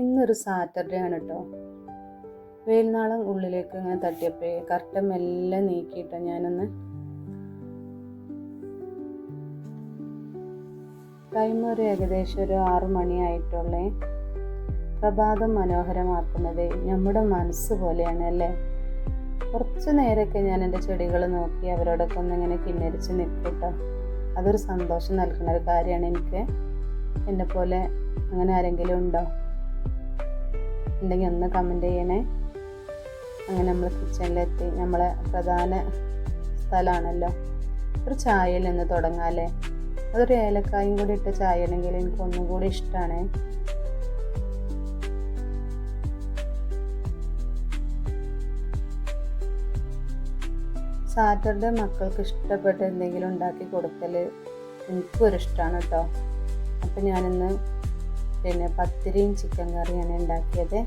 ഇന്നൊരു സാറ്റർഡേ ആണ് കേട്ടോ. വെയിൽനാളം ഉള്ളിലേക്ക് ഇങ്ങനെ തട്ടിയപ്പോഴേ കർട്ടൻ മെല്ലെ നീക്കിയിട്ടോ ഞാനൊന്ന്. ടൈം ഏകദേശം ഒരു 6 മണിയായിട്ടുള്ളേ. പ്രഭാതം മനോഹരമാക്കുന്നത് നമ്മുടെ മനസ്സ് പോലെയാണ് അല്ലേ. കുറച്ച് നേരമൊക്കെ ഞാൻ എൻ്റെ ചെടികൾ നോക്കി അവരോടൊക്കെ ഒന്നിങ്ങനെ കിന്നരിച്ച് നിൽക്കും കേട്ടോ. അതൊരു സന്തോഷം നൽകുന്ന ഒരു കാര്യമാണ് എനിക്ക്. എന്നെ പോലെ അങ്ങനെ ആരെങ്കിലും ഉണ്ടോ ഉണ്ടെങ്കിൽ ഒന്ന് കമൻറ്റ് ചെയ്യണേ. അങ്ങനെ നമ്മൾ കിച്ചണിലെത്തി. നമ്മളെ പ്രധാന സ്ഥലമാണല്ലോ. ഒരു ചായയിൽ നിന്ന് തുടങ്ങാമല്ലേ. അതൊരു ഏലക്കായും കൂടി ഇട്ട ചായ ആണെങ്കിൽ എനിക്ക് ഒന്നും കൂടി ഇഷ്ടമാണ്. സാറ്റർഡേ മക്കൾക്ക് ഇഷ്ടപ്പെട്ട എന്തെങ്കിലും ഉണ്ടാക്കി കൊടുക്കൽ എനിക്കൊരു ഇഷ്ടമാണ് കേട്ടോ. അപ്പം ഞാനിന്ന് പത്തിരിയും ചിക്കൻ കറിയാണ് ഉണ്ടാക്കിയത്.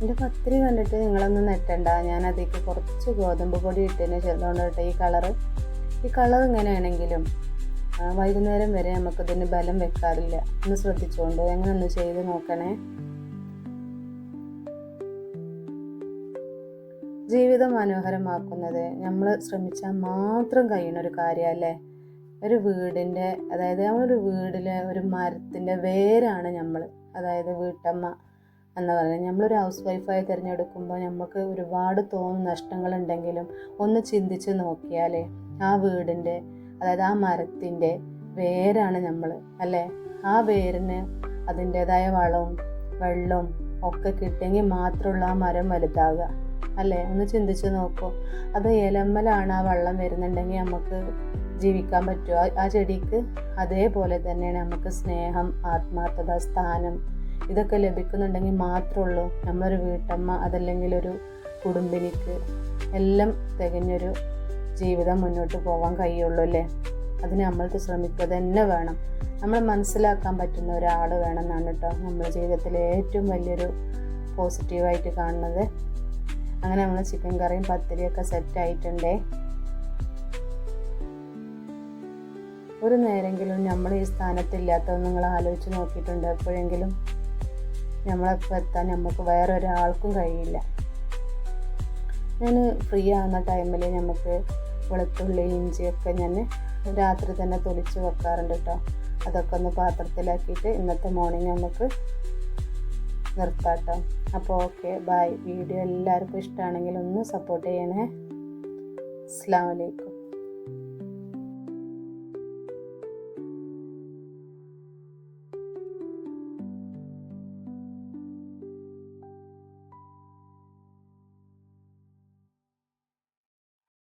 എൻ്റെ പത്തിരി കണ്ടിട്ട് നിങ്ങളൊന്നും നെറ്റണ്ട. ഞാൻ അതിലേക്ക് കുറച്ച് ഗോതമ്പ് പൊടി ഇട്ടതിന് ചെറുതുകൊണ്ട് കേട്ടോ ഈ കളർ ഇങ്ങനെയാണെങ്കിലും വൈകുന്നേരം വരെ നമുക്കിതിന് ബലം വെക്കാറില്ല. ഒന്ന് ശ്രദ്ധിച്ചുകൊണ്ട് എങ്ങനെ ഒന്ന് ചെയ്ത് നോക്കണേ. ജീവിതം മനോഹരമാക്കുന്നത് നമ്മൾ ശ്രമിച്ചാൽ മാത്രം കഴിയുന്ന ഒരു കാര്യമല്ലേ. ഒരു വീടിൻ്റെ, അതായത് നമ്മളൊരു വീടിലെ ഒരു മരത്തിൻ്റെ വേരാണ് നമ്മൾ. അതായത് വീട്ടമ്മ എന്ന് പറയുന്നത്. നമ്മളൊരു ഹൗസ് വൈഫായി തിരഞ്ഞെടുക്കുമ്പോൾ നമുക്ക് ഒരുപാട് നഷ്ടങ്ങളുണ്ടെങ്കിലും ഒന്ന് ചിന്തിച്ച് നോക്കിയാൽ ആ വീടിൻ്റെ, അതായത് ആ മരത്തിൻ്റെ വേരാണ് നമ്മൾ അല്ലേ. ആ വേരിന് അതിൻ്റേതായ വളവും വെള്ളവും ഒക്കെ കിട്ടിയെങ്കിൽ മാത്രമുള്ള ആ മരം വലുതാകുക അല്ലേ. ഒന്ന് ചിന്തിച്ച് നോക്കൂ. അത് ഇലമ്മലാണ് ആ വെള്ളം വരുന്നുണ്ടെങ്കിൽ നമുക്ക് ജീവിക്കാൻ പറ്റുമോ? ആ ചെടിക്ക് അതേപോലെ തന്നെയാണ് നമുക്ക് സ്നേഹം, ആത്മാർത്ഥത, സ്ഥാനം ഇതൊക്കെ ലഭിക്കുന്നുണ്ടെങ്കിൽ മാത്രമുള്ളൂ നമ്മളൊരു വീട്ടമ്മ അതല്ലെങ്കിൽ ഒരു കുടുംബിനിക്ക് എല്ലാം തികഞ്ഞൊരു ജീവിതം മുന്നോട്ട് പോകാൻ കഴിയുള്ളൂ അല്ലേ. അതിന് നമ്മൾക്ക് ശ്രമിക്കുക തന്നെ വേണം. നമ്മൾ മനസ്സിലാക്കാൻ പറ്റുന്ന ഒരാൾ വേണം എന്നാണ് കേട്ടോ നമ്മുടെ ജീവിതത്തിലെ ഏറ്റവും വലിയൊരു പോസിറ്റീവായിട്ട് കാണുന്നത്. അങ്ങനെ നമ്മൾ ചിക്കൻ കറിയും പത്തിരിയൊക്കെ സെറ്റായിട്ടുണ്ടേ. ഒരു നേരെങ്കിലും നമ്മൾ ഈ സ്ഥാനത്തില്ലാത്തത് നിങ്ങൾ ആലോചിച്ച് നോക്കിയിട്ടുണ്ട് എപ്പോഴെങ്കിലും? നമ്മളെപ്പോൾ എത്താൻ നമുക്ക് വേറൊരാൾക്കും കഴിയില്ല. ഞാൻ ഫ്രീ ആകുന്ന ടൈമിൽ നമുക്ക് വെളുത്തുള്ളി ഇഞ്ചിയൊക്കെ ഞാൻ രാത്രി തന്നെ തൊലിച്ച് വെക്കാറുണ്ട് കേട്ടോ. അതൊക്കെ ഒന്ന് പാത്രത്തിലാക്കിയിട്ട് ഇന്നത്തെ മോർണിംഗ് നമുക്ക് നിർത്താം കേട്ടോ. അപ്പോൾ ഓക്കെ, ബൈ. വീഡിയോ എല്ലാവർക്കും ഇഷ്ടമാണെങ്കിൽ ഒന്ന് സപ്പോർട്ട് ചെയ്യണേ. അസ്സലാമു അലൈക്കും.